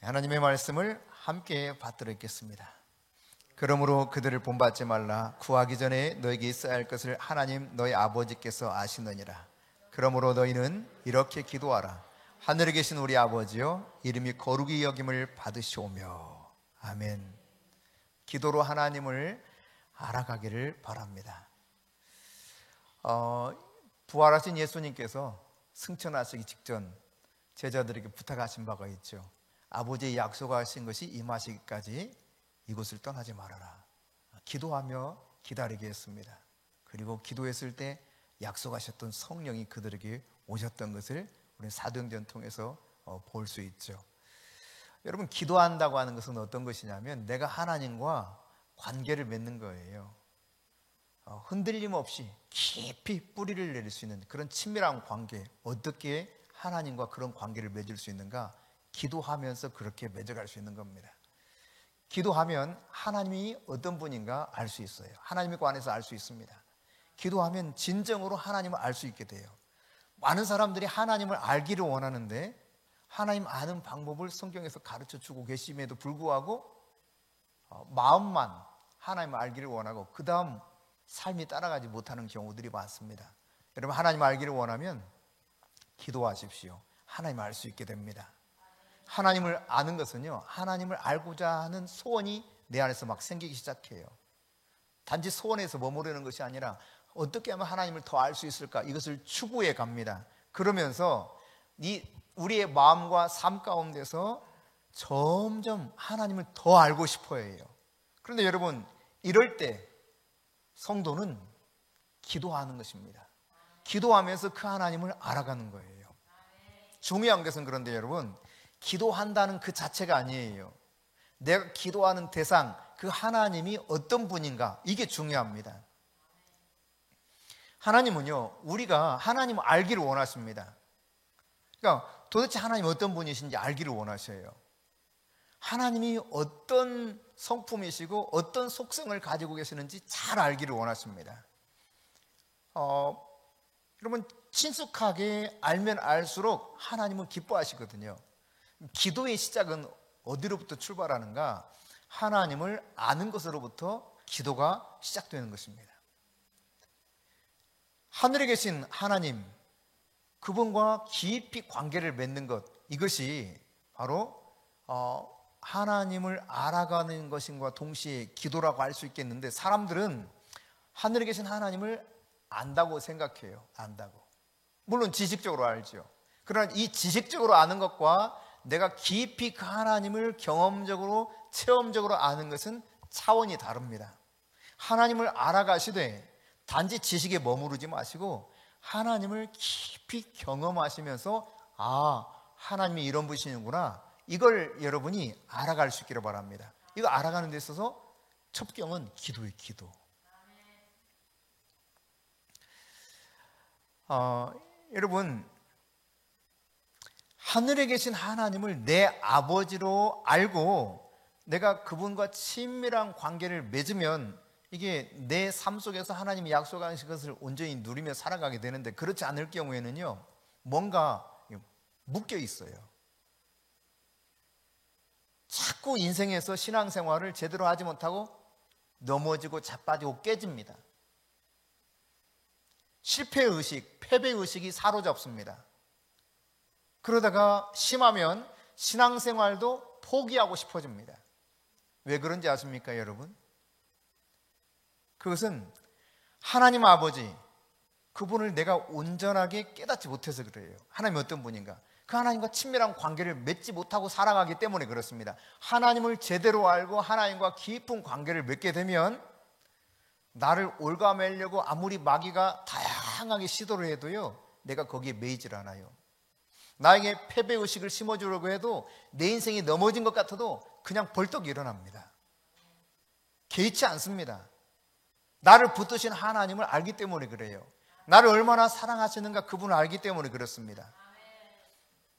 하나님의 말씀을 함께 받들어 읽겠습니다. 그러므로 그들을 본받지 말라. 구하기 전에 너에게 있어야 할 것을 하나님 너희 아버지께서 아시느니라. 그러므로 너희는 이렇게 기도하라. 하늘에 계신 우리 아버지여, 이름이 거룩히 여김을 받으시오며. 아멘. 기도로 하나님을 알아가기를 바랍니다. 부활하신 예수님께서 승천하시기 직전 제자들에게 부탁하신 바가 있죠. 아버지의 약속하신 것이 임하시기까지 이곳을 떠나지 말아라. 기도하며 기다리게 했습니다. 그리고 기도했을 때 약속하셨던 성령이 그들에게 오셨던 것을 우리 사도행전 통해서 볼 수 있죠. 여러분, 기도한다고 하는 것은 어떤 것이냐면 내가 하나님과 관계를 맺는 거예요. 흔들림 없이 깊이 뿌리를 내릴 수 있는 그런 친밀한 관계. 어떻게 하나님과 그런 관계를 맺을 수 있는가? 기도하면서 그렇게 맺어갈 수 있는 겁니다. 기도하면 하나님이 어떤 분인가 알 수 있어요. 하나님에 관해서 알 수 있습니다. 기도하면 진정으로 하나님을 알 수 있게 돼요. 많은 사람들이 하나님을 알기를 원하는데 하나님 아는 방법을 성경에서 가르쳐 주고 계심에도 불구하고 마음만 하나님을 알기를 원하고 그 다음 삶이 따라가지 못하는 경우들이 많습니다. 여러분, 하나님을 알기를 원하면 기도하십시오. 하나님을 알 수 있게 됩니다. 하나님을 아는 것은요, 하나님을 알고자 하는 소원이 내 안에서 막 생기기 시작해요. 단지 소원에서 머무르는 것이 아니라 어떻게 하면 하나님을 더 알 수 있을까? 이것을 추구해 갑니다. 그러면서 우리의 마음과 삶 가운데서 점점 하나님을 더 알고 싶어 해요. 그런데 여러분, 이럴 때 성도는 기도하는 것입니다. 기도하면서 그 하나님을 알아가는 거예요. 중요한 것은 그런데 여러분, 기도한다는 그 자체가 아니에요. 내가 기도하는 대상, 그 하나님이 어떤 분인가, 이게 중요합니다. 하나님은요, 우리가 하나님을 알기를 원하십니다. 그러니까 도대체 하나님이 어떤 분이신지 알기를 원하셔요. 하나님이 어떤 성품이시고 어떤 속성을 가지고 계시는지 잘 알기를 원하십니다. 여러분, 친숙하게 알면 알수록 하나님은 기뻐하시거든요. 기도의 시작은 어디로부터 출발하는가? 하나님을 아는 것으로부터 기도가 시작되는 것입니다. 하늘에 계신 하나님, 그분과 깊이 관계를 맺는 것, 이것이 바로 하나님을 알아가는 것인과 동시에 기도라고 할 수 있겠는데, 사람들은 하늘에 계신 하나님을 안다고 생각해요. 안다고. 물론 지식적으로 알죠. 그러나 이 지식적으로 아는 것과 내가 깊이 그 하나님을 경험적으로, 체험적으로 아는 것은 차원이 다릅니다. 하나님을 알아가시되 단지 지식에 머무르지 마시고 하나님을 깊이 경험하시면서 하나님이 이런 분이시구나, 이걸 여러분이 알아갈 수 있기를 바랍니다. 이거 알아가는 데 있어서 첩경은 기도예요. 기도. 여러분, 하늘에 계신 하나님을 내 아버지로 알고 내가 그분과 친밀한 관계를 맺으면 이게 내 삶 속에서 하나님이 약속하신 것을 온전히 누리며 살아가게 되는데, 그렇지 않을 경우에는요, 뭔가 묶여 있어요. 자꾸 인생에서 신앙생활을 제대로 하지 못하고 넘어지고 자빠지고 깨집니다. 실패의식, 패배의식이 사로잡습니다. 그러다가 심하면 신앙생활도 포기하고 싶어집니다. 왜 그런지 아십니까, 여러분? 그것은 하나님 아버지, 그분을 내가 온전하게 깨닫지 못해서 그래요. 하나님이 어떤 분인가? 그 하나님과 친밀한 관계를 맺지 못하고 살아가기 때문에 그렇습니다. 하나님을 제대로 알고 하나님과 깊은 관계를 맺게 되면 나를 올가매려고 아무리 마귀가 다양하게 시도를 해도요, 내가 거기에 매이질 않아요. 나에게 패배의식을 심어주려고 해도 내 인생이 넘어진 것 같아도 그냥 벌떡 일어납니다. 개의치 않습니다. 나를 붙드신 하나님을 알기 때문에 그래요. 나를 얼마나 사랑하시는가 그분을 알기 때문에 그렇습니다.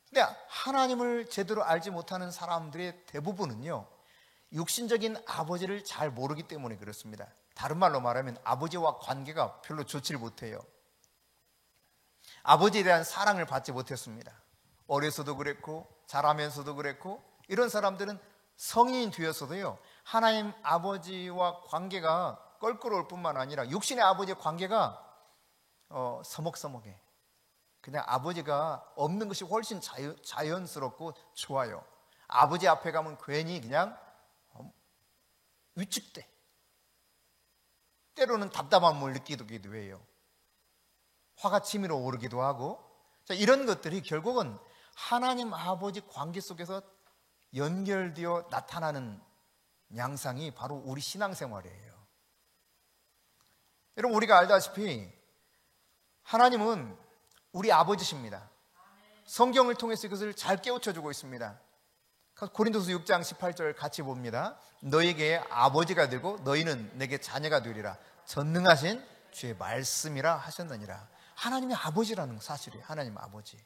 근데 하나님을 제대로 알지 못하는 사람들의 대부분은요, 육신적인 아버지를 잘 모르기 때문에 그렇습니다. 다른 말로 말하면 아버지와 관계가 별로 좋지를 못해요. 아버지에 대한 사랑을 받지 못했습니다. 어려서도 그랬고 자라면서도 그랬고 이런 사람들은 성인이 되었어도요, 하나님 아버지와 관계가 껄끄러울 뿐만 아니라 육신의 아버지의 관계가 서먹서먹해. 그냥 아버지가 없는 것이 훨씬 자연스럽고 좋아요. 아버지 앞에 가면 괜히 그냥 위축돼. 때로는 답답함을 느끼기도 해요. 화가 치밀어 오르기도 하고. 자, 이런 것들이 결국은 하나님 아버지 관계 속에서 연결되어 나타나는 양상이 바로 우리 신앙생활이에요. 여러분, 우리가 알다시피 하나님은 우리 아버지십니다. 성경을 통해서 이것을 잘 깨우쳐주고 있습니다. 고린도서 6장 18절 같이 봅니다. 너에게 아버지가 되고 너희는 내게 자녀가 되리라. 전능하신 주의 말씀이라 하셨느니라. 하나님이 아버지라는 사실이에요. 하나님 아버지.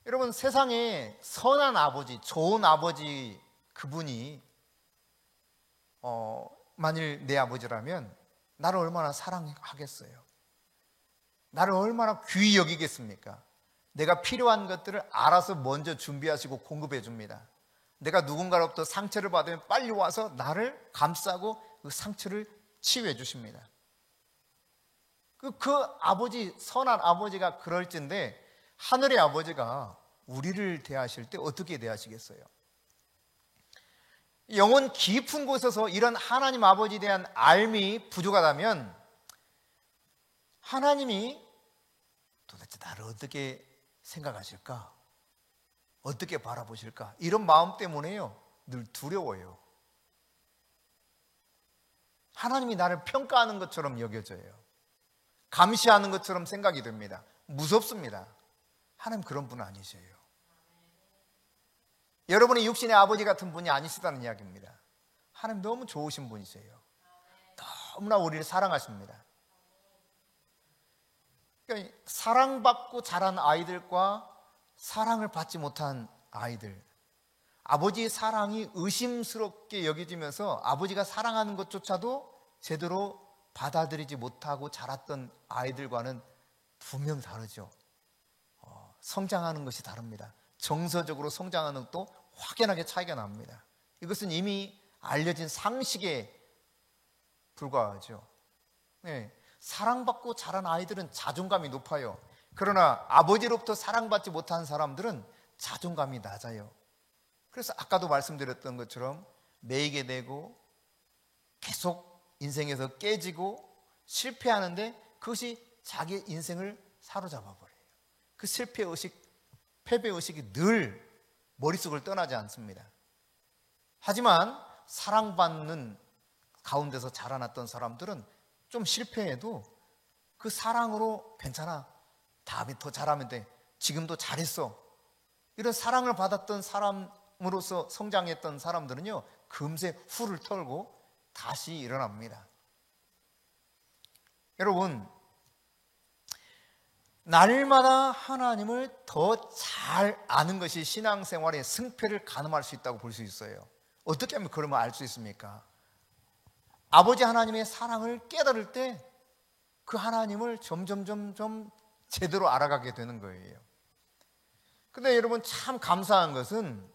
여러분, 세상에 선한 아버지, 좋은 아버지, 그분이 만일 내 아버지라면 나를 얼마나 사랑하겠어요? 나를 얼마나 귀히 여기겠습니까? 내가 필요한 것들을 알아서 먼저 준비하시고 공급해 줍니다. 내가 누군가로부터 상처를 받으면 빨리 와서 나를 감싸고 그 상처를 치유해 주십니다. 그 아버지, 선한 아버지가 그럴진데 하늘의 아버지가 우리를 대하실 때 어떻게 대하시겠어요? 영혼 깊은 곳에서 이런 하나님 아버지에 대한 알미 부족하다면 하나님이 도대체 나를 어떻게 생각하실까? 어떻게 바라보실까? 이런 마음 때문에요, 늘 두려워요. 하나님이 나를 평가하는 것처럼 여겨져요. 감시하는 것처럼 생각이 됩니다. 무섭습니다. 하나님 그런 분 아니세요. 여러분의 육신의 아버지 같은 분이 아니시다는 이야기입니다. 하나님 너무 좋으신 분이세요. 너무나 우리를 사랑하십니다. 그러니까 사랑받고 자란 아이들과 사랑을 받지 못한 아이들, 아버지의 사랑이 의심스럽게 여겨지면서 아버지가 사랑하는 것조차도 제대로 받아들이지 못하고 자랐던 아이들과는 분명 다르죠. 성장하는 것이 다릅니다. 정서적으로 성장하는 것도 확연하게 차이가 납니다. 이것은 이미 알려진 상식에 불과하죠. 네. 사랑받고 자란 아이들은 자존감이 높아요. 그러나 아버지로부터 사랑받지 못한 사람들은 자존감이 낮아요. 그래서 아까도 말씀드렸던 것처럼 매이게 되고 계속 인생에서 깨지고 실패하는데 그것이 자기 인생을 사로잡아 버려요. 그 실패의식, 패배의식이 늘 머릿속을 떠나지 않습니다. 하지만 사랑받는 가운데서 자라났던 사람들은 좀 실패해도 그 사랑으로 괜찮아, 다음에 더 잘하면 돼, 지금도 잘했어, 이런 사랑을 받았던 사람으로서 성장했던 사람들은요, 금세 후를 털고 다시 일어납니다. 여러분, 날마다 하나님을 더 잘 아는 것이 신앙생활의 승패를 가늠할 수 있다고 볼 수 있어요. 어떻게 하면 그러면 알 수 있습니까? 아버지 하나님의 사랑을 깨달을 때 그 하나님을 점점 제대로 알아가게 되는 거예요. 근데 여러분, 참 감사한 것은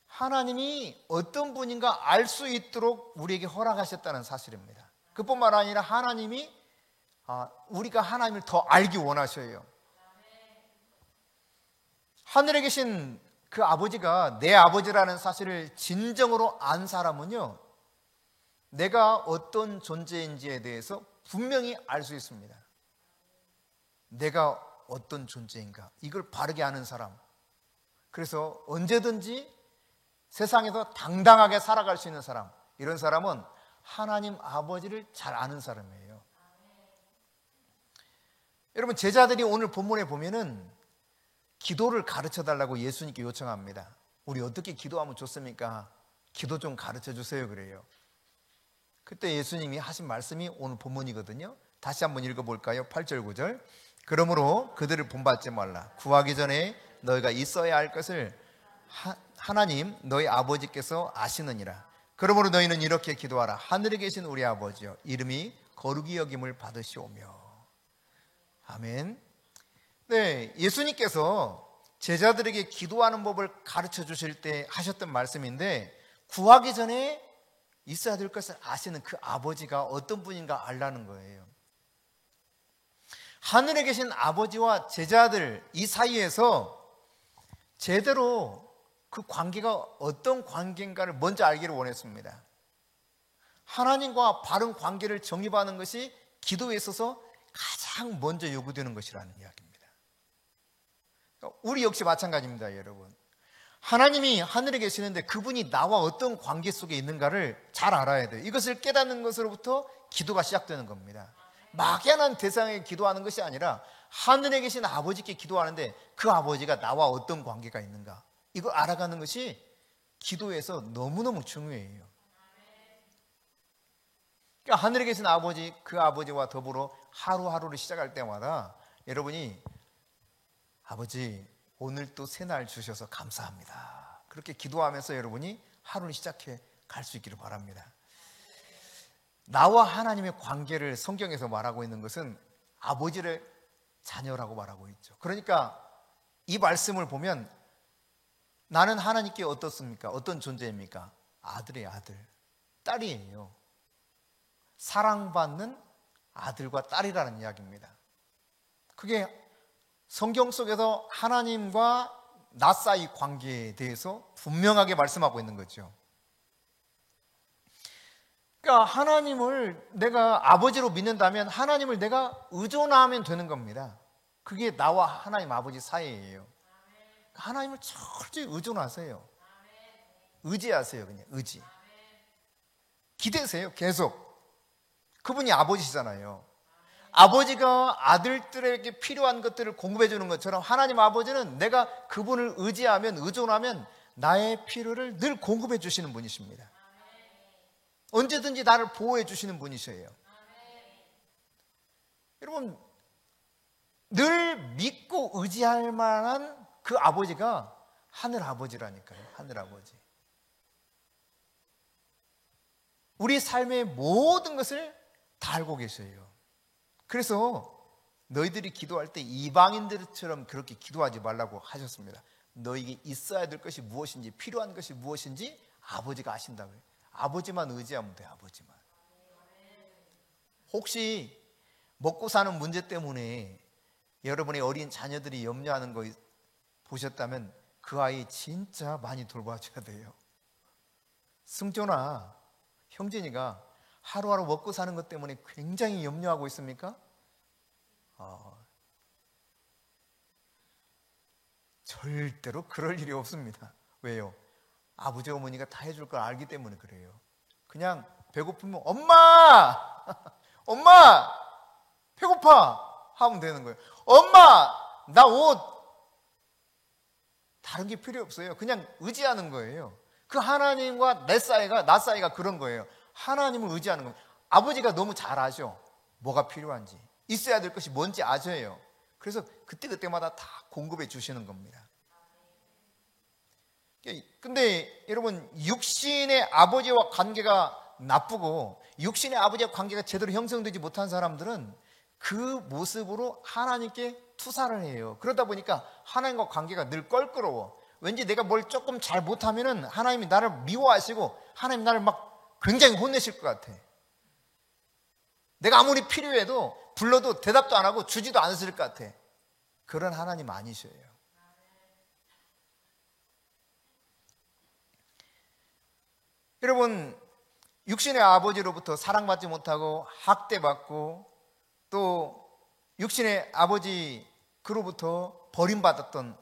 하나님이 어떤 분인가 알 수 있도록 우리에게 허락하셨다는 사실입니다. 그뿐만 아니라 하나님이 우리가 하나님을 더 알기 원하셔요. 하늘에 계신 그 아버지가 내 아버지라는 사실을 진정으로 안 사람은요, 내가 어떤 존재인지에 대해서 분명히 알 수 있습니다. 내가 어떤 존재인가, 이걸 바르게 아는 사람, 그래서 언제든지 세상에서 당당하게 살아갈 수 있는 사람, 이런 사람은 하나님 아버지를 잘 아는 사람이에요. 여러분, 제자들이 오늘 본문에 보면은 기도를 가르쳐 달라고 예수님께 요청합니다. 우리 어떻게 기도하면 좋습니까? 기도 좀 가르쳐 주세요, 그래요. 그때 예수님이 하신 말씀이 오늘 본문이거든요. 다시 한번 읽어볼까요? 8절 9절. 그러므로 그들을 본받지 말라. 구하기 전에 너희가 있어야 할 것을 하나님 너희 아버지께서 아시느니라. 그러므로 너희는 이렇게 기도하라. 하늘에 계신 우리 아버지여, 이름이 거룩히 여김을 받으시오며. 아멘. 네, 예수님께서 제자들에게 기도하는 법을 가르쳐 주실 때 하셨던 말씀인데, 구하기 전에 있어야 될 것을 아시는 그 아버지가 어떤 분인가 알라는 거예요. 하늘에 계신 아버지와 제자들 이 사이에서 제대로 그 관계가 어떤 관계인가를 먼저 알기를 원했습니다. 하나님과 바른 관계를 정립하는 것이 기도에 있어서 가장 먼저 요구되는 것이라는 이야기입니다. 우리 역시 마찬가지입니다, 여러분. 하나님이 하늘에 계시는데 그분이 나와 어떤 관계 속에 있는가를 잘 알아야 돼요. 이것을 깨닫는 것으로부터 기도가 시작되는 겁니다. 막연한 대상에게 기도하는 것이 아니라 하늘에 계신 아버지께 기도하는데 그 아버지가 나와 어떤 관계가 있는가, 이걸 알아가는 것이 기도에서 너무너무 중요해요. 그러니까 하늘에 계신 아버지, 그 아버지와 더불어 하루하루를 시작할 때마다 여러분이 아버지 오늘 또 새날 주셔서 감사합니다, 그렇게 기도하면서 여러분이 하루를 시작해 갈 수 있기를 바랍니다. 나와 하나님의 관계를 성경에서 말하고 있는 것은 아버지를 자녀라고 말하고 있죠. 그러니까 이 말씀을 보면 나는 하나님께 어떻습니까? 어떤 존재입니까? 아들이에요. 아들, 딸이에요. 사랑받는 아들과 딸이라는 이야기입니다. 그게 성경 속에서 하나님과 나 사이 관계에 대해서 분명하게 말씀하고 있는 거죠. 그러니까 하나님을 내가 아버지로 믿는다면 하나님을 내가 의존하면 되는 겁니다. 그게 나와 하나님 아버지 사이예요. 하나님을 철저히 의존하세요. 의지하세요. 그냥 의지. 기대세요. 계속. 그분이 아버지시잖아요. 아버지가 아들들에게 필요한 것들을 공급해 주는 것처럼 하나님 아버지는 내가 그분을 의지하면, 의존하면 나의 필요를 늘 공급해 주시는 분이십니다. 언제든지 나를 보호해 주시는 분이셔요. 여러분, 늘 믿고 의지할 만한 그 아버지가 하늘 아버지라니까요. 하늘 아버지. 우리 삶의 모든 것을 다 알고 계셔요. 그래서 너희들이 기도할 때 이방인들처럼 그렇게 기도하지 말라고 하셨습니다. 너에게 있어야 될 것이 무엇인지, 필요한 것이 무엇인지 아버지가 아신다고요. 아버지만 의지하면 돼요. 아버지만. 혹시 먹고 사는 문제 때문에 여러분의 어린 자녀들이 염려하는 거 보셨다면 그 아이 진짜 많이 돌봐줘야 돼요. 승조나 형진이가 하루하루 먹고 사는 것 때문에 굉장히 염려하고 있습니까? 절대로 그럴 일이 없습니다. 왜요? 아버지 어머니가 다 해줄 걸 알기 때문에 그래요. 그냥 배고프면 엄마! 엄마! 배고파! 하면 되는 거예요. 엄마! 나 옷! 다른 게 필요 없어요. 그냥 의지하는 거예요. 그 하나님과 나 사이가 그런 거예요. 하나님을 의지하는 거예요. 아버지가 너무 잘 아셔. 뭐가 필요한지, 있어야 될 것이 뭔지 아셔요. 그래서 그때그때마다 다 공급해 주시는 겁니다. 근데 여러분, 육신의 아버지와 관계가 나쁘고 육신의 아버지와 관계가 제대로 형성되지 못한 사람들은 그 모습으로 하나님께 투사를 해요. 그러다 보니까 하나님과 관계가 늘 껄끄러워. 왠지 내가 뭘 조금 잘 못하면은 하나님이 나를 미워하시고 하나님 나를 막 굉장히 혼내실 것 같아. 내가 아무리 필요해도 불러도 대답도 안 하고 주지도 않으실 것 같아. 그런 하나님 아니셔요. 여러분, 육신의 아버지로부터 사랑받지 못하고 학대받고 또 육신의 아버지 그로부터 버림받았던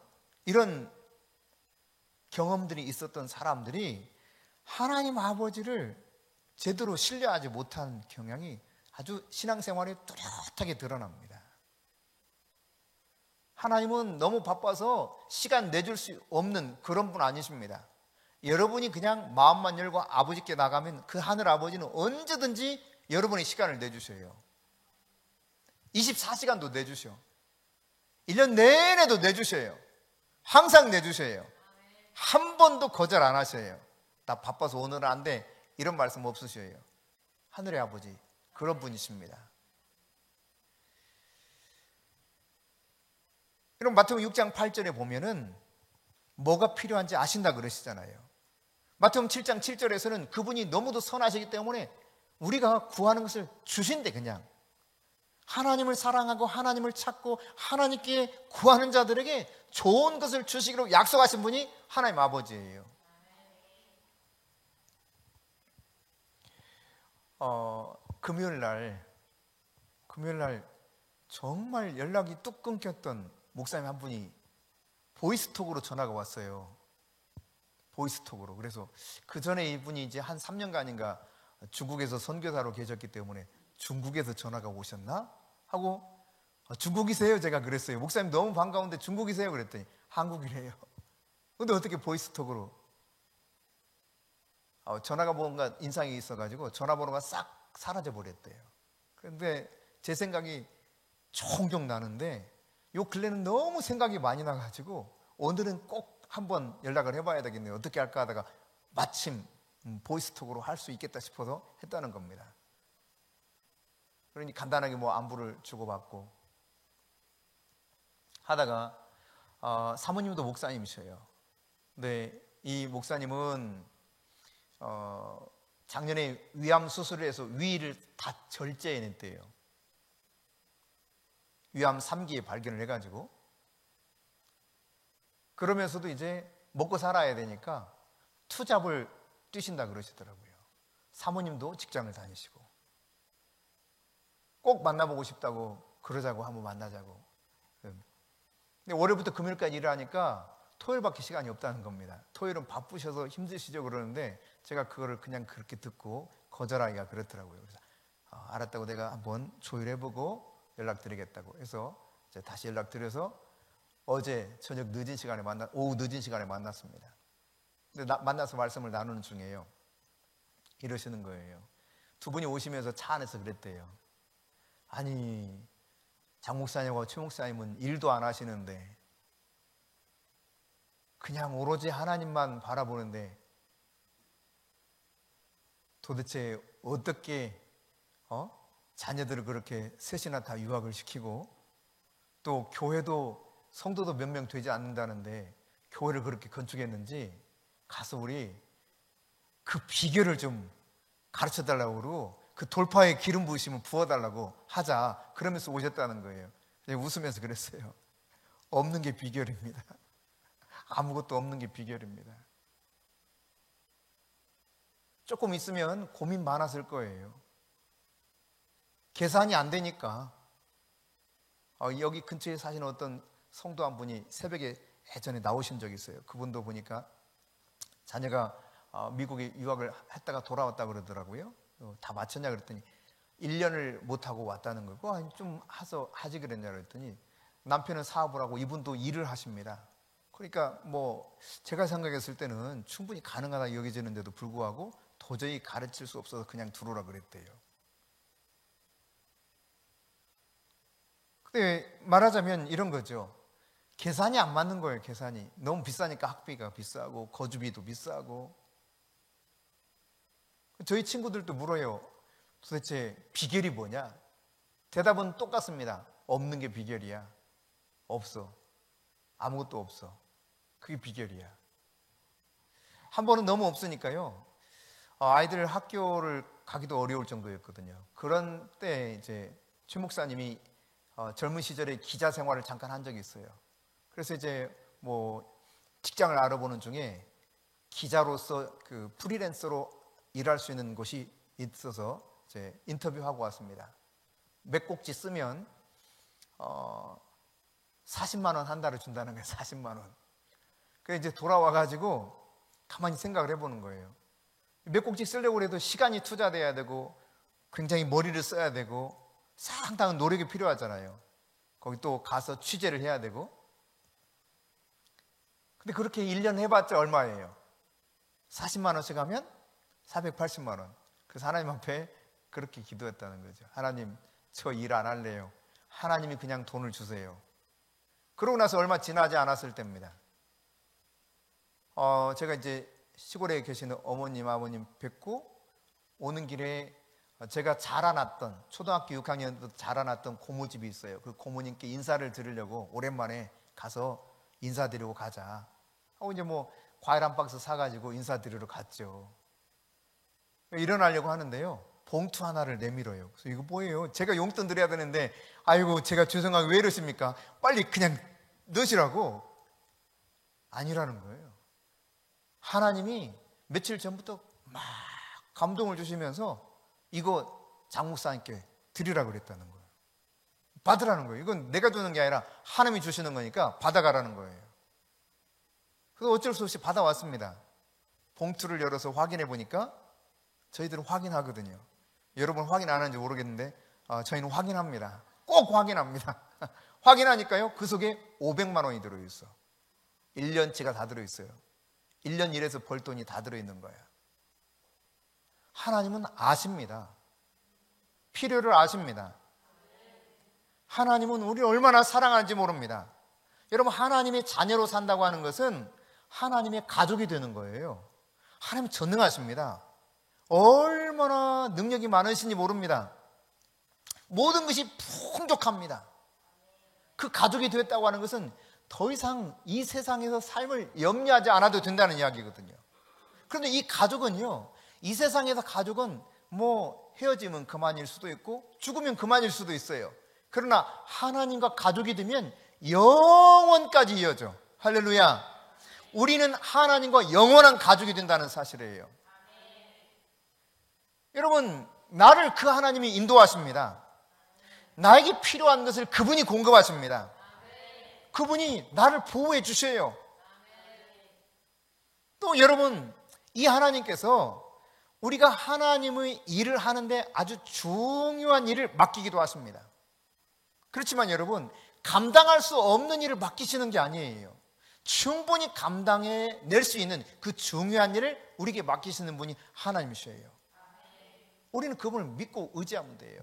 이런 경험들이 있었던 사람들이 하나님 아버지를 제대로 신뢰하지 못한 경향이 아주 신앙생활에 뚜렷하게 드러납니다. 하나님은 너무 바빠서 시간 내줄 수 없는 그런 분 아니십니다. 여러분이 그냥 마음만 열고 아버지께 나가면 그 하늘 아버지는 언제든지 여러분의 시간을 내주셔요. 24시간도 내주셔. 1년 내내도 내주셔요. 항상 내주셔요. 한 번도 거절 안 하셔요. 나 바빠서 오늘은 안 돼, 이런 말씀 없으셔요. 하늘의 아버지 그런 분이십니다. 그럼 마태복음 6장 8절에 보면은 뭐가 필요한지 아신다 그러시잖아요. 마태복음 7장 7절에서는 그분이 너무도 선하시기 때문에 우리가 구하는 것을 주신대. 그냥 하나님을 사랑하고 하나님을 찾고 하나님께 구하는 자들에게 좋은 것을 주시기로 약속하신 분이 하나님 아버지예요. 금요일 날 정말 연락이 뚝 끊겼던 목사님 한 분이 보이스톡으로 전화가 왔어요. 보이스톡으로. 그래서 그 전에 이분이 이제 한 3년간인가 중국에서 선교사로 계셨기 때문에 중국에서 전화가 오셨나? 하고 중국이세요? 제가 그랬어요. 목사님 너무 반가운데 중국이세요? 그랬더니 한국이래요. 근데 어떻게 보이스톡으로? 전화가 뭔가 인상이 있어가지고 전화번호가 싹 사라져 버렸대요. 그런데 제 생각이 종종 나는데 요 근래는 너무 생각이 많이 나가지고 오늘은 꼭 한번 연락을 해봐야 되겠네요. 어떻게 할까 하다가 마침 보이스톡으로 할 수 있겠다 싶어서 했다는 겁니다. 그러니 간단하게 뭐 안부를 주고받고 하다가 사모님도 목사님이셔요. 근데 이 목사님은 작년에 위암 수술을 해서 위를 다 절제해냈대요. 위암 3기에 발견을 해가지고 그러면서도 이제 먹고 살아야 되니까 투잡을 뛰신다 그러시더라고요. 사모님도 직장을 다니시고 꼭 만나보고 싶다고 그러자고 한번 만나자고. 근데 월요일부터 금요일까지 일을 하니까 토요일밖에 시간이 없다는 겁니다. 토요일은 바쁘셔서 힘드시죠 그러는데 제가 그거를 그냥 그렇게 듣고 거절하기가 그렇더라고요. 그래서 알았다고 내가 한번 조율해보고 연락드리겠다고 해서 이제 다시 연락드려서 어제 저녁 늦은 시간에 오후 늦은 시간에 만났습니다. 근데 만나서 말씀을 나누는 중에요. 이러시는 거예요. 두 분이 오시면서 차 안에서 그랬대요. 아니, 장 목사님하고 최 목사님은 일도 안 하시는데 그냥 오로지 하나님만 바라보는데 도대체 어떻게 자녀들을 그렇게 셋이나 다 유학을 시키고 또 교회도 성도도 몇 명 되지 않는다는데 교회를 그렇게 건축했는지 가서 우리 그 비결을 좀 가르쳐달라고 그러고 그 돌파에 기름 부으시면 부어달라고 하자. 그러면서 오셨다는 거예요. 웃으면서 그랬어요. 없는 게 비결입니다. 아무것도 없는 게 비결입니다. 조금 있으면 고민 많았을 거예요. 계산이 안 되니까. 여기 근처에 사시는 어떤 성도 한 분이 새벽에 예전에 나오신 적이 있어요. 그분도 보니까 자녀가 미국에 유학을 했다가 돌아왔다 그러더라고요. 다 마쳤냐 그랬더니 1년을 못하고 왔다는 거고 아니 좀 하지 그랬냐 그랬더니 남편은 사업을 하고 이분도 일을 하십니다. 그러니까 뭐 제가 생각했을 때는 충분히 가능하다 여겨지는데도 불구하고 도저히 가르칠 수 없어서 그냥 들어오라 그랬대요. 근데 말하자면 이런 거죠. 계산이 안 맞는 거예요. 계산이 너무 비싸니까 학비가 비싸고 거주비도 비싸고. 저희 친구들도 물어요. 도대체 비결이 뭐냐? 대답은 똑같습니다. 없는 게 비결이야. 없어. 아무것도 없어. 그게 비결이야. 한 번은 너무 없으니까요. 아이들 학교를 가기도 어려울 정도였거든요. 그런 때 이제 최 목사님이 젊은 시절에 기자 생활을 잠깐 한 적이 있어요. 그래서 이제 뭐 직장을 알아보는 중에 기자로서 그 프리랜서로 일할 수 있는 곳이 있어서 이제 인터뷰하고 왔습니다. 몇 꼭지 쓰면 40만 원 한 달을 준다는 거예요. 40만 원. 그래서 이제 돌아와가지고 가만히 생각을 해보는 거예요. 몇 꼭지 쓰려고 해도 시간이 투자돼야 되고 굉장히 머리를 써야 되고 상당한 노력이 필요하잖아요. 거기 또 가서 취재를 해야 되고. 근데 그렇게 1년 해봤자 얼마예요? 40만 원씩 하면 480만 원. 그래서 하나님 앞에 그렇게 기도했다는 거죠. 하나님, 저 일 안 할래요. 하나님이 그냥 돈을 주세요. 그러고 나서 얼마 지나지 않았을 때입니다. 제가 이제 시골에 계시는 어머님, 아버님 뵙고 오는 길에 제가 자라났던 초등학교 6학년 때 자라났던 고모집이 있어요. 그 고모님께 인사를 드리려고 오랜만에 가서 인사드리고 가자 하고 이제 뭐 과일 한 박스 사가지고 인사드리러 갔죠. 일어나려고 하는데요, 봉투 하나를 내밀어요. 그래서 이거 뭐예요? 제가 용돈 드려야 되는데, 아이고 제가 죄송하게 왜 이러십니까? 빨리 그냥 넣으시라고. 아니라는 거예요. 하나님이 며칠 전부터 막 감동을 주시면서 이거 장 목사님께 드리라고 그랬다는 거예요. 받으라는 거예요. 이건 내가 주는 게 아니라 하나님이 주시는 거니까 받아가라는 거예요. 그래서 어쩔 수 없이 받아왔습니다. 봉투를 열어서 확인해 보니까 저희들은 확인하거든요. 여러분 확인 안 하는지 모르겠는데 저희는 확인합니다. 꼭 확인합니다. 확인하니까요, 그 속에 500만 원이 들어있어. 1년치가 다 들어있어요. 1년 일해서 벌 돈이 다 들어있는 거예요. 하나님은 아십니다. 필요를 아십니다. 하나님은 우리를 얼마나 사랑하는지 모릅니다. 여러분, 하나님의 자녀로 산다고 하는 것은 하나님의 가족이 되는 거예요. 하나님 전능하십니다. 얼마나 능력이 많으신지 모릅니다. 모든 것이 풍족합니다. 그 가족이 되었다고 하는 것은 더 이상 이 세상에서 삶을 염려하지 않아도 된다는 이야기거든요. 그런데 이 가족은요, 이 세상에서 가족은 뭐 헤어지면 그만일 수도 있고 죽으면 그만일 수도 있어요. 그러나 하나님과 가족이 되면 영원까지 이어져. 할렐루야. 우리는 하나님과 영원한 가족이 된다는 사실이에요. 여러분, 나를 그 하나님이 인도하십니다. 나에게 필요한 것을 그분이 공급하십니다. 그분이 나를 보호해 주셔요. 또 여러분, 이 하나님께서 우리가 하나님의 일을 하는데 아주 중요한 일을 맡기기도 하십니다. 그렇지만 여러분, 감당할 수 없는 일을 맡기시는 게 아니에요. 충분히 감당해낼 수 있는 그 중요한 일을 우리에게 맡기시는 분이 하나님이셔요. 우리는 그분을 믿고 의지하면 돼요.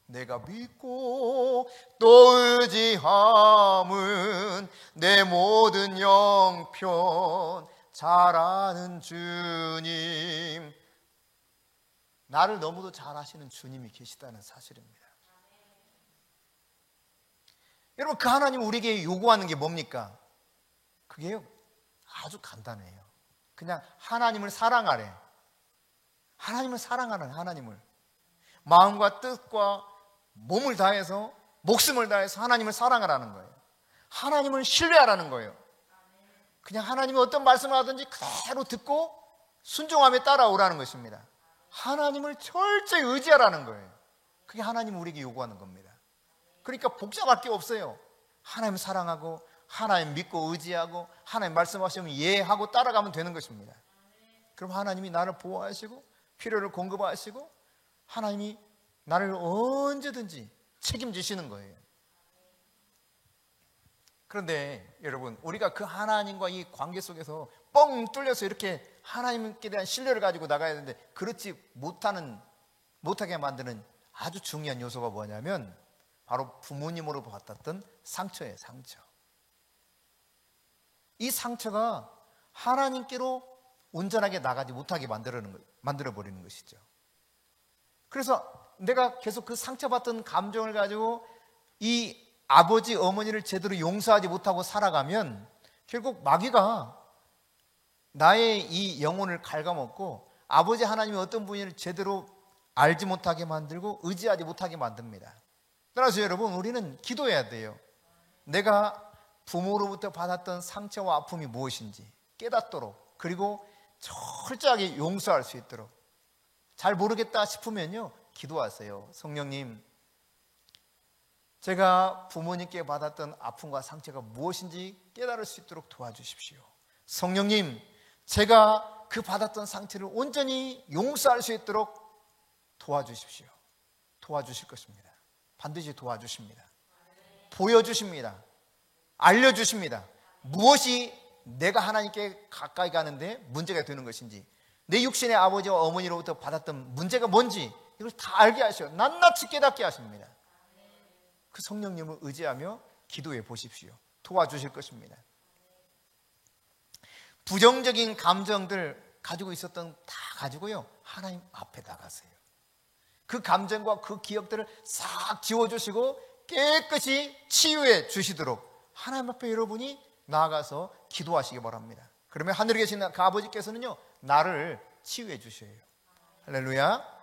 내가 믿고 또 의지함은 내 모든 영편 잘 아는 주님. 나를 너무도 잘 아시는 주님이 계시다는 사실입니다. 여러분, 그 하나님 우리에게 요구하는 게 뭡니까? 그게 아주 간단해요. 그냥 하나님을 사랑하래. 하나님을 사랑하는 하나님을 마음과 뜻과 몸을 다해서 목숨을 다해서 하나님을 사랑하라는 거예요. 하나님을 신뢰하라는 거예요. 그냥 하나님이 어떤 말씀을 하든지 그대로 듣고 순종하며 따라오라는 것입니다. 하나님을 철저히 의지하라는 거예요. 그게 하나님이 우리에게 요구하는 겁니다. 그러니까 복잡할 게 없어요. 하나님 사랑하고 하나님 믿고 의지하고 하나님 말씀하시면 이해하고 따라가면 되는 것입니다. 그럼 하나님이 나를 보호하시고 필요를 공급하시고 하나님이 나를 언제든지 책임지시는 거예요. 그런데 여러분, 우리가 그 하나님과 이 관계 속에서 뻥 뚫려서 이렇게 하나님께 대한 신뢰를 가지고 나가야 되는데 그렇지 못하게 만드는 아주 중요한 요소가 뭐냐면 바로 부모님으로 받았던 상처예요. 상처. 이 상처가 하나님께로 온전하게 나가지 못하게 만들어버리는 것이죠. 그래서 내가 계속 그 상처받던 감정을 가지고 이 아버지, 어머니를 제대로 용서하지 못하고 살아가면 결국 마귀가 나의 이 영혼을 갉아먹고 아버지 하나님이 어떤 분인지를 제대로 알지 못하게 만들고 의지하지 못하게 만듭니다. 따라서 여러분, 우리는 기도해야 돼요. 내가 부모로부터 받았던 상처와 아픔이 무엇인지 깨닫도록, 그리고 철저하게 용서할 수 있도록. 잘 모르겠다 싶으면요, 기도하세요. 성령님, 제가 부모님께 받았던 아픔과 상처가 무엇인지 깨달을 수 있도록 도와주십시오. 성령님, 제가 그 받았던 상처를 온전히 용서할 수 있도록 도와주십시오. 도와주실 것입니다. 반드시 도와주십니다. 보여주십니다. 알려주십니다. 무엇이 내가 하나님께 가까이 가는데 문제가 되는 것인지, 내 육신의 아버지와 어머니로부터 받았던 문제가 뭔지 이걸 다 알게 하셔 낱낱이 깨닫게 하십니다. 그 성령님을 의지하며 기도해 보십시오. 도와주실 것입니다. 부정적인 감정들 가지고 있었던 다 가지고요, 하나님 앞에 나가세요. 그 감정과 그 기억들을 싹 지워주시고 깨끗이 치유해 주시도록 하나님 앞에 여러분이 나아가서 기도하시기 바랍니다. 그러면 하늘에 계신 그 아버지께서는요, 나를 치유해 주셔요. 할렐루야.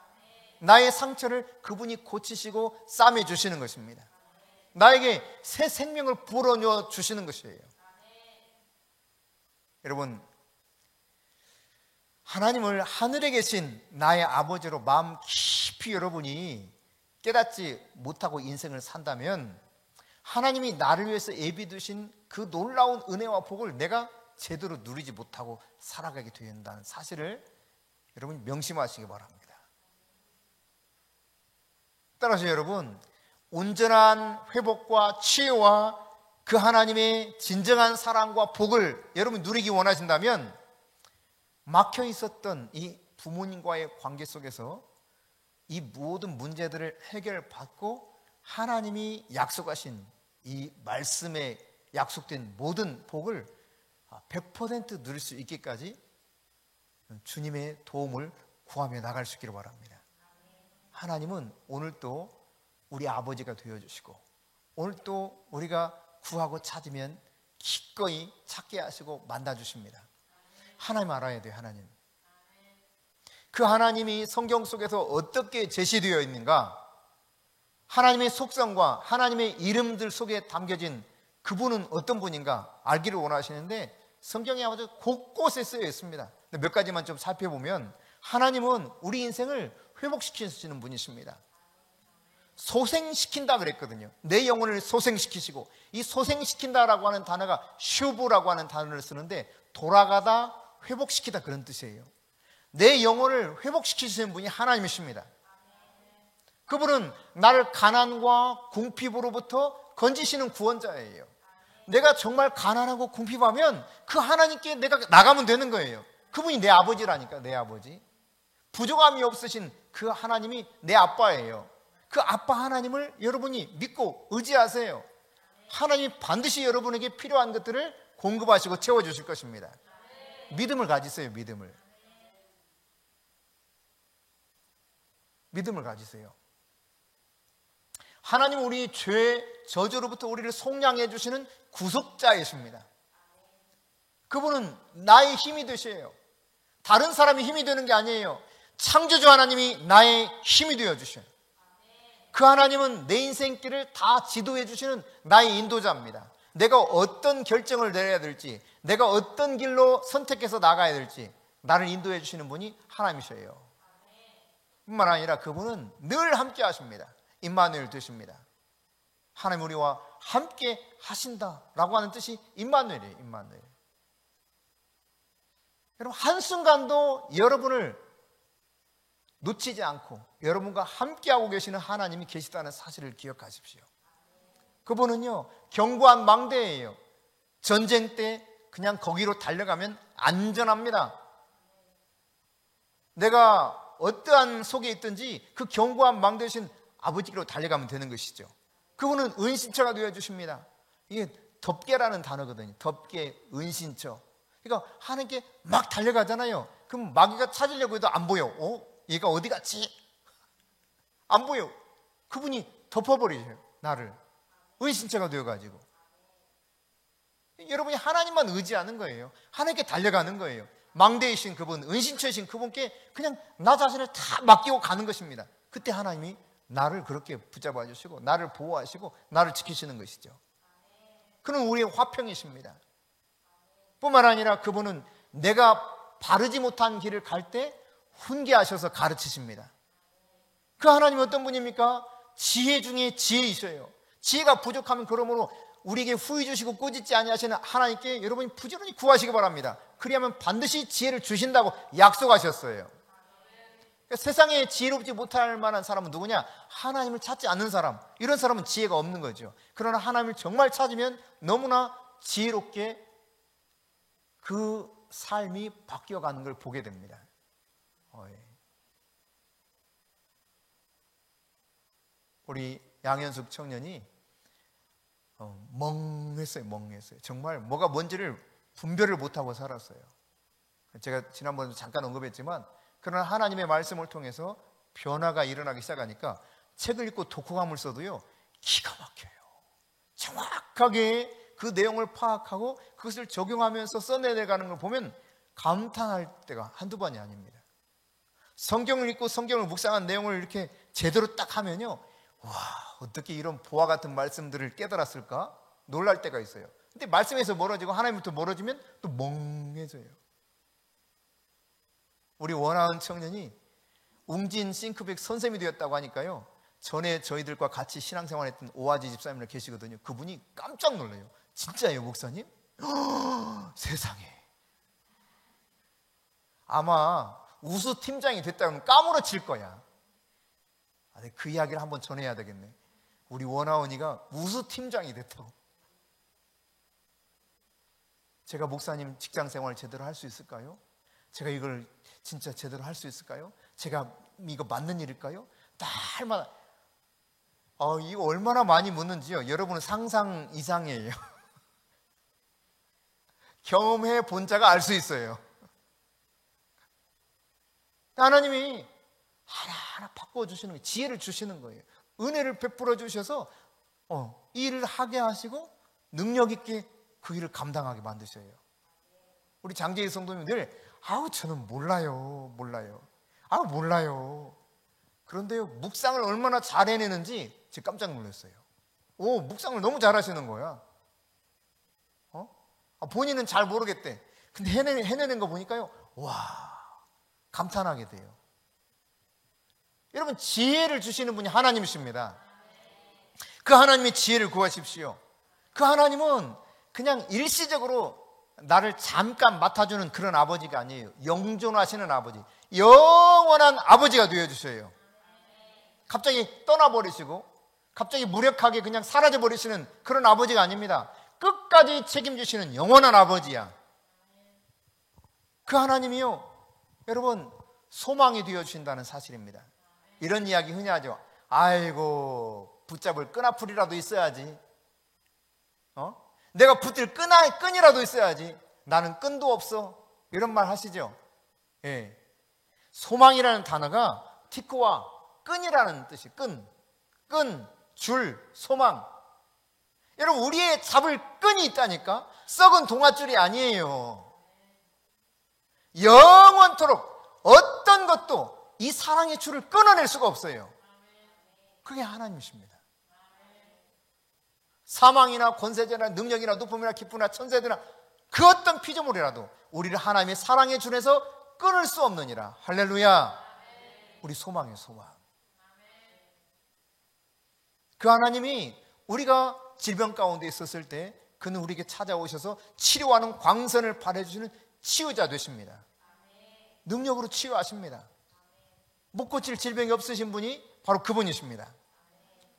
나의 상처를 그분이 고치시고 싸매 주시는 것입니다. 나에게 새 생명을 불어넣어 주시는 것이에요. 여러분, 하나님을 하늘에 계신 나의 아버지로 마음 깊이 여러분이 깨닫지 못하고 인생을 산다면 하나님이 나를 위해서 예비 두신 그 놀라운 은혜와 복을 내가 제대로 누리지 못하고 살아가게 된다는 사실을 여러분이 명심하시기 바랍니다. 따라서 여러분, 온전한 회복과 치유와 그 하나님의 진정한 사랑과 복을 여러분 누리기 원하신다면 막혀 있었던 이 부모님과의 관계 속에서 이 모든 문제들을 해결받고 하나님이 약속하신 이 말씀에 약속된 모든 복을 100% 누릴 수 있기까지 주님의 도움을 구하며 나갈 수 있기를 바랍니다. 하나님은 오늘도 우리 아버지가 되어주시고 오늘도 우리가 구하고 찾으면 기꺼이 찾게 하시고 만나주십니다. 하나님 알아야 돼요. 하나님. 그 하나님이 성경 속에서 어떻게 제시되어 있는가? 하나님의 속성과 하나님의 이름들 속에 담겨진 그분은 어떤 분인가 알기를 원하시는데 성경에 아주 곳곳에 쓰여 있습니다. 몇 가지만 좀 살펴보면 하나님은 우리 인생을 회복시키시는 분이십니다. 소생시킨다 그랬거든요. 내 영혼을 소생시키시고, 이 소생시킨다라고 하는 단어가 슈브라고 하는 단어를 쓰는데 돌아가다 회복시키다 그런 뜻이에요. 내 영혼을 회복시키시는 분이 하나님이십니다. 그분은 나를 가난과 궁핍으로부터 건지시는 구원자예요. 내가 정말 가난하고 궁핍하면 그 하나님께 내가 나가면 되는 거예요. 그분이 내 아버지라니까. 내 아버지. 부족함이 없으신 그 하나님이 내 아빠예요. 그 아빠 하나님을 여러분이 믿고 의지하세요. 하나님이 반드시 여러분에게 필요한 것들을 공급하시고 채워주실 것입니다. 믿음을 가지세요. 믿음을 가지세요. 하나님 우리 죄 저주로부터 우리를 속량해 주시는 구속자이십니다. 그분은 나의 힘이 되셔요. 다른 사람이 힘이 되는 게 아니에요. 창조주 하나님이 나의 힘이 되어 주셔요. 그 하나님은 내 인생길을 다 지도해 주시는 나의 인도자입니다. 내가 어떤 결정을 내려야 될지, 내가 어떤 길로 선택해서 나가야 될지 나를 인도해 주시는 분이 하나님이셔요. 뿐만 아니라 그분은 늘 함께 하십니다. 임마누엘 되십니다. 하나님 우리와 함께 하신다라고 하는 뜻이 임마누엘이에요. 임마누엘. 여러분 한순간도 여러분을 놓치지 않고 여러분과 함께하고 계시는 하나님이 계시다는 사실을 기억하십시오. 그분은요 견고한 망대예요. 전쟁 때 그냥 거기로 달려가면 안전합니다. 내가 어떠한 속에 있든지 그 견고한 망대신 아버지께로 달려가면 되는 것이죠. 그분은 은신처가 되어주십니다. 이게 덮개라는 단어거든요. 덮개, 은신처. 그러니까 하나님께 막 달려가잖아요. 그럼 마귀가 찾으려고 해도 안 보여. 얘가 어디 갔지? 안 보여. 그분이 덮어버리세요. 나를. 은신처가 되어가지고. 여러분이 하나님만 의지하는 거예요. 하나님께 달려가는 거예요. 망대이신 그분, 은신처이신 그분께 그냥 나 자신을 다 맡기고 가는 것입니다. 그때 하나님이 나를 그렇게 붙잡아 주시고 나를 보호하시고 나를 지키시는 것이죠. 그는 우리의 화평이십니다. 뿐만 아니라 그분은 내가 바르지 못한 길을 갈 때 훈계하셔서 가르치십니다. 그 하나님은 어떤 분입니까? 지혜 중에 지혜이셔요. 지혜가 부족하면 그러므로 우리에게 후히 주시고 꾸짖지 아니하시는 하나님께 여러분이 부지런히 구하시기 바랍니다. 그리하면 반드시 지혜를 주신다고 약속하셨어요. 그러니까 세상에 지혜롭지 못할 만한 사람은 누구냐? 하나님을 찾지 않는 사람. 이런 사람은 지혜가 없는 거죠. 그러나 하나님을 정말 찾으면 너무나 지혜롭게 그 삶이 바뀌어가는 걸 보게 됩니다. 우리 양현숙 청년이 멍했어요. 정말 뭐가 뭔지를 분별을 못하고 살았어요. 제가 지난번에 잠깐 언급했지만 그러나 하나님의 말씀을 통해서 변화가 일어나기 시작하니까 책을 읽고 독후감을 써도요 기가 막혀요. 정확하게 그 내용을 파악하고 그것을 적용하면서 써내려가는 걸 보면 감탄할 때가 한두 번이 아닙니다. 성경을 읽고 성경을 묵상한 내용을 이렇게 제대로 딱 하면요, 와, 어떻게 이런 보화 같은 말씀들을 깨달았을까? 놀랄 때가 있어요. 근데 말씀에서 멀어지고 하나님부터 멀어지면 또 멍해져요. 우리 원하은 청년이 웅진 싱크백 선생님이 되었다고 하니까요, 전에 저희들과 같이 신앙생활했던 오아지 집사님이 계시거든요. 그분이 깜짝 놀라요. 진짜예요, 목사님? 세상에. 아마 우수 팀장이 됐다면 까무러칠 거야. 그 이야기를 한번 전해야 되겠네. 우리 원하은이가 우수 팀장이 됐다고. 제가 목사님 직장생활 제대로 할 수 있을까요? 제가 이걸 진짜 제대로 할 수 있을까요? 제가 이거 맞는 일일까요? 날마다 이거 얼마나 많이 묻는지요. 여러분은 상상 이상이에요. 경험해 본 자가 알 수 있어요. 하나님이 하나하나 바꿔주시는 거예요. 지혜를 주시는 거예요. 은혜를 베풀어 주셔서 이 일을 하게 하시고 능력 있게 그 일을 감당하게 만드셔요. 우리 장재희 성도님 늘 저는 몰라요. 그런데요, 묵상을 얼마나 잘 해내는지 제가 깜짝 놀랐어요. 묵상을 너무 잘하시는 거야. 본인은 잘 모르겠대. 근데 해내는 거 보니까요, 와, 감탄하게 돼요. 여러분, 지혜를 주시는 분이 하나님이십니다. 그 하나님의 지혜를 구하십시오. 그 하나님은 그냥 일시적으로 나를 잠깐 맡아주는 그런 아버지가 아니에요. 영존하시는 아버지, 영원한 아버지가 되어주셔요. 갑자기 떠나버리시고 갑자기 무력하게 그냥 사라져버리시는 그런 아버지가 아닙니다. 끝까지 책임지시는 영원한 아버지야. 그 하나님이요, 여러분, 소망이 되어주신다는 사실입니다. 이런 이야기 흔히 하죠. 아이고, 붙잡을 끈아풀이라도 있어야지. 내가 붙들 끈이라도 있어야지. 나는 끈도 없어. 이런 말 하시죠. 예. 소망이라는 단어가 티코와 끈이라는 뜻이 끈, 줄, 소망. 여러분, 우리의 잡을 끈이 있다니까. 썩은 동아줄이 아니에요. 영원토록 어떤 것도 이 사랑의 줄을 끊어낼 수가 없어요. 그게 하나님이십니다. 사망이나 권세제나 능력이나 높음이나 기쁨이나 천세들이나 그 어떤 피조물이라도 우리를 하나님의 사랑의 줄에서 끊을 수 없느니라. 할렐루야. 우리 소망이에요, 소망. 그 하나님이 우리가 질병 가운데 있었을 때 그는 우리에게 찾아오셔서 치료하는 광선을 발해주시는 치유자 되십니다. 능력으로 치유하십니다. 못 고칠 질병이 없으신 분이 바로 그분이십니다.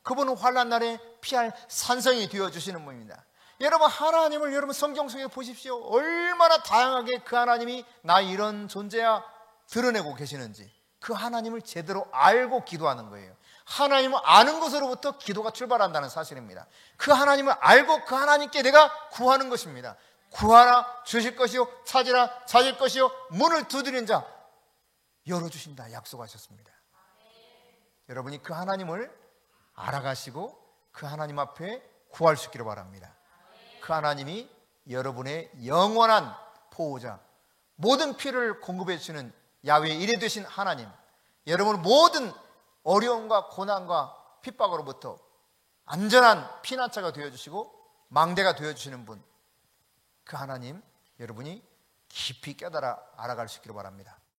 그분은 환난 날에 피할 산성이 되어주시는 분입니다. 여러분, 하나님을 여러분 성경 속에 보십시오. 얼마나 다양하게 그 하나님이 나 이런 존재야 드러내고 계시는지. 그 하나님을 제대로 알고 기도하는 거예요. 하나님을 아는 것으로부터 기도가 출발한다는 사실입니다. 그 하나님을 알고 그 하나님께 내가 구하는 것입니다. 구하라 주실 것이요, 찾으라 찾을 것이요, 문을 두드리는 자 열어주신다 약속하셨습니다. 여러분이 그 하나님을 알아가시고 그 하나님 앞에 구할 수 있기를 바랍니다. 그 하나님이 여러분의 영원한 보호자, 모든 필요를 공급해 주시는 야훼 일에 되신 하나님, 여러분의 모든 어려움과 고난과 핍박으로부터 안전한 피난처가 되어주시고 망대가 되어주시는 분, 그 하나님 여러분이 깊이 깨달아 알아갈 수 있기를 바랍니다.